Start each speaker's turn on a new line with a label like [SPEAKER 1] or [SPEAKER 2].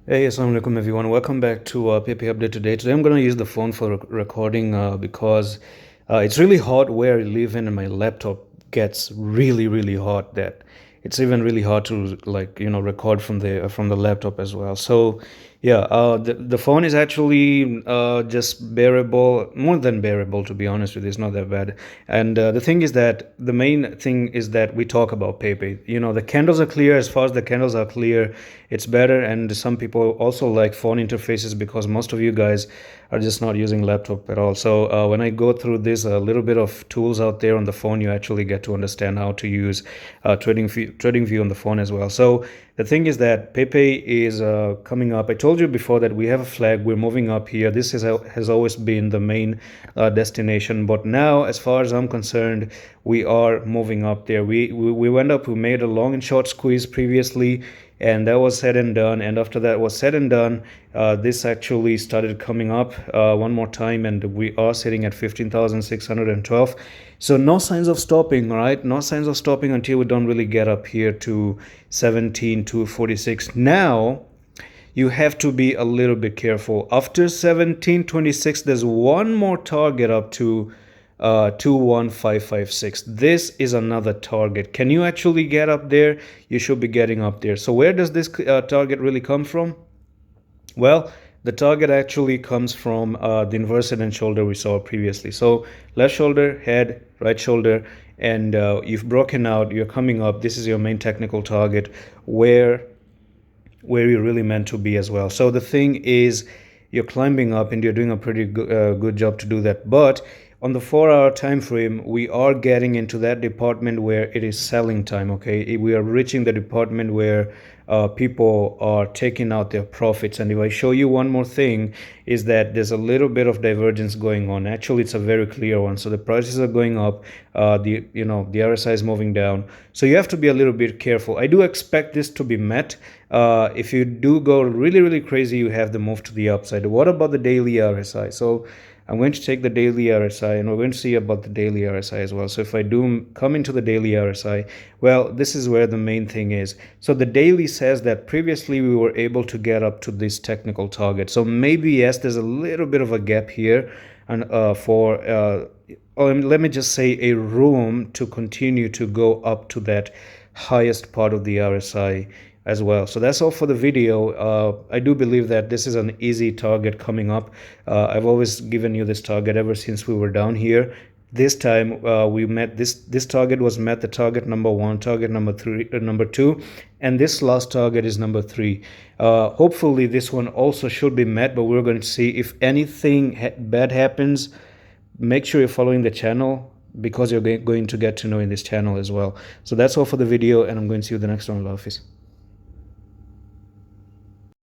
[SPEAKER 1] Hey, assalamu alaikum everyone. Welcome back to Pepe Update today. Today I'm going to use the phone for recording because it's really hot where I live in, and my laptop gets really hot that it's even really hard to record from the laptop as well. So yeah, the phone is actually just bearable, more than bearable to be honest with you. It's not that bad. And the thing is that the main thing is that we talk about Pepe. The candles are clear. As far as the candles are clear, it's better. And some people also like phone interfaces because most of you guys are just not using laptop at all. So when I go through this a little bit of tools out there on the phone, you actually get to understand how to use TradingView on the phone as well. So the thing is that Pepe is coming up. I told you before that we have a flag. We're moving up here. This has always been the main destination, but now, as far as I'm concerned, we are moving up there. We went up. We made a long and short squeeze previously, and that was said and done. And after that was said and done, this actually started coming up one more time, and we are sitting at 15,612. So no signs of stopping, right? No signs of stopping until we don't really get up here to 17,246. Now you have to be a little bit careful. After 1726, there's one more target up to 21556. This is another target. Can you actually get up there? You should be getting up there. So where does this target really come from? Well, the target actually comes from the inverted and shoulder we saw previously. So left shoulder, head, right shoulder, and you've broken out, you're coming up. This is your main technical target where you're really meant to be as well. So the thing is, you're climbing up and you're doing a pretty good job to do that. But on the 4-hour time frame, we are getting into that department where it is selling time. Okay, we are reaching the department where people are taking out their profits. And if I show you one more thing, is that there's a little bit of divergence going on. Actually, it's a very clear one. So the prices are going up, the RSI is moving down. So you have to be a little bit careful. I do expect this to be met. If you do go really crazy, you have the move to the upside. What about the daily RSI? So I'm going to take the daily RSI, and we're going to see about the daily RSI as well. So if I do come into the daily RSI, well, this is where the main thing is. So the daily says that previously we were able to get up to this technical target. So maybe, yes, there's a little bit of a gap here, and let me just say a room to continue to go up to that highest part of the RSI as well. So that's all for the video. I do believe that this is an easy target coming up. I've always given you this target ever since we were down here. This time we met this target was met, the target number 1, target number 3, number 2, and this last target is number 3. Hopefully this one also should be met, but we're going to see. If anything bad happens, make sure you're following the channel, because you're going to get to know in this channel as well. So that's all for the video, and I'm going to see you in the next one. Allah Hafiz.